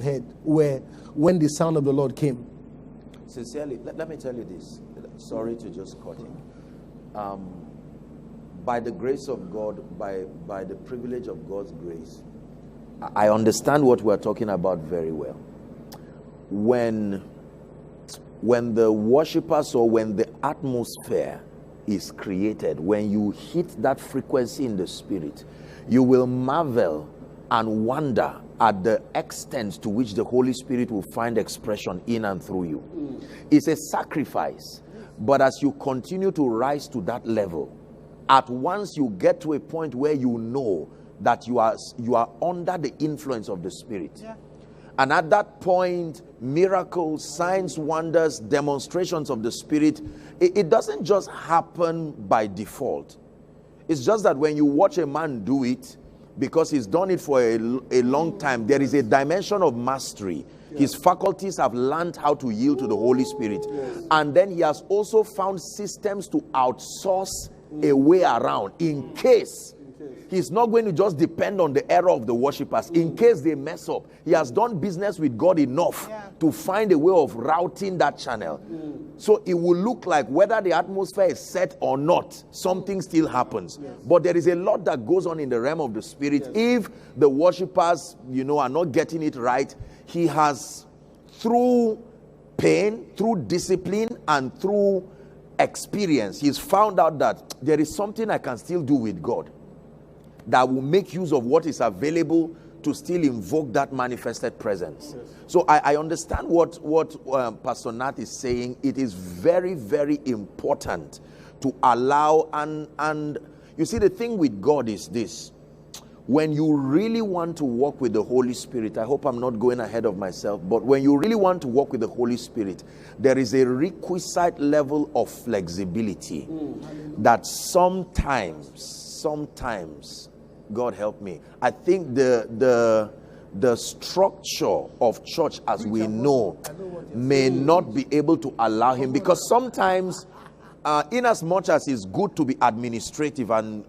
head where when the sound of the Lord came? Sincerely, let me tell you this. Sorry to just cut in. By the grace of God, by the privilege of God's grace, I understand what we're talking about very well. When the worshippers, or when the atmosphere is created, when you hit that frequency in the spirit, you will marvel and wonder at the extent to which the Holy Spirit will find expression in and through you. It's a sacrifice, but as you continue to rise to that level, at once you get to a point where you know that you are under the influence of the Spirit. Yeah. And at that point, miracles, signs, wonders, demonstrations of the Spirit, it doesn't just happen by default. It's just that when you watch a man do it, because he's done it for a long time, there is a dimension of mastery. Yes. His faculties have learned how to yield to the Holy Spirit. Yes. And then he has also found systems to outsource a way around in case. He's not going to just depend on the error of the worshippers. In case they mess up, he has done business with God enough to find a way of routing that channel. So it will look like whether the atmosphere is set or not, something still happens. But there is a lot that goes on in the realm of the Spirit. If the worshippers, are not getting it right, he has, through pain, through discipline, and through experience, he's found out that there is something I can still do with God that will make use of what is available to still invoke that manifested presence. Yes. So I understand what Pastor Nat is saying. It is very, very important to allow, and you see, the thing with God is this: when you really want to walk with the Holy Spirit, I hope I'm not going ahead of myself, but when you really want to walk with the Holy Spirit, there is a requisite level of flexibility that sometimes, God help me, I think the structure of church as we know may not be able to allow him, because sometimes in as much as it's good to be administrative, and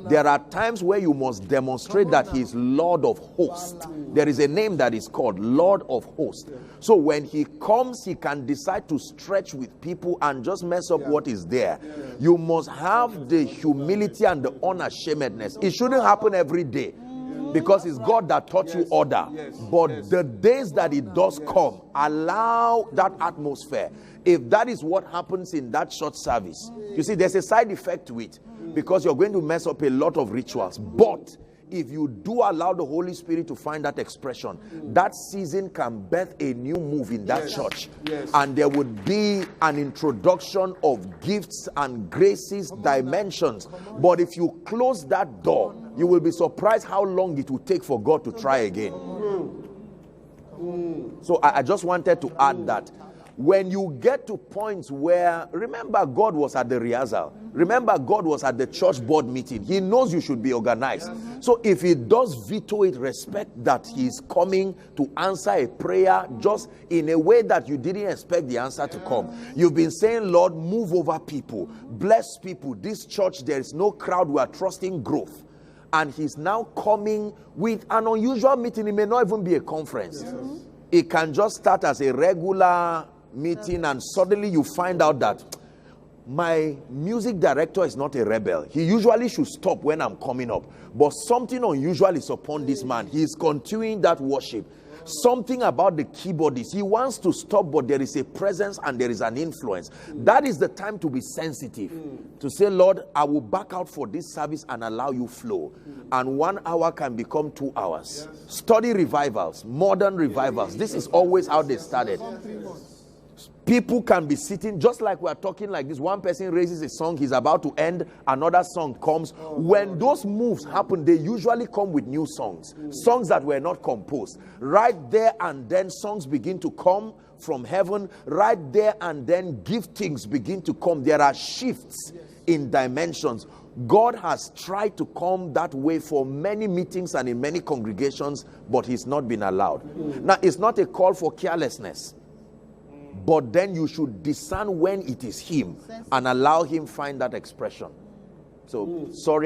there are times where you must demonstrate that he's Lord of hosts. There is a name that is called Lord of hosts. So when he comes, he can decide to stretch with people and just mess up what is there. You must have the humility and the unashamedness. It shouldn't happen every day, because it's God that taught you order. But the days that it does come, allow that atmosphere. If that is what happens in that short service, you see, there's a side effect to it, because you're going to mess up a lot of rituals. But if you do allow the Holy Spirit to find that expression, that season can birth a new move in that church. And there would be an introduction of gifts and graces, dimensions. But if you close that door, you will be surprised how long it will take for God to try again. So I just wanted to add that. When you get to points where, remember, God was at the rehearsal. Remember, God was at the church board meeting. He knows you should be organized. So if he does veto it, respect that he's coming to answer a prayer just in a way that you didn't expect the answer to come. You've been saying, Lord, move over people, bless people. This church, there is no crowd. We are trusting growth. And he's now coming with an unusual meeting. It may not even be a conference. It can just start as a regular meeting, and suddenly you find out that my music director is not a rebel. He usually should stop when I'm coming up, but something unusual is upon this man. He is continuing that worship. Something about the keyboardist, he wants to stop, but there is a presence and there is an influence. That is the time to be sensitive, to say, Lord, I will back out for this service and allow you flow. And 1 hour can become 2 hours. Study revivals, modern revivals. This is always how they started. People can be sitting, just like we're talking like this. One person raises a song, he's about to end, another song comes. When those moves happen, they usually come with new songs. Songs that were not composed. Right there and then, songs begin to come from heaven. Right there and then, giftings begin to come. There are shifts in dimensions. God has tried to come that way for many meetings and in many congregations, but he's not been allowed. Now, it's not a call for carelessness, but then you should discern when it is him and allow him find that expression. So, sorry.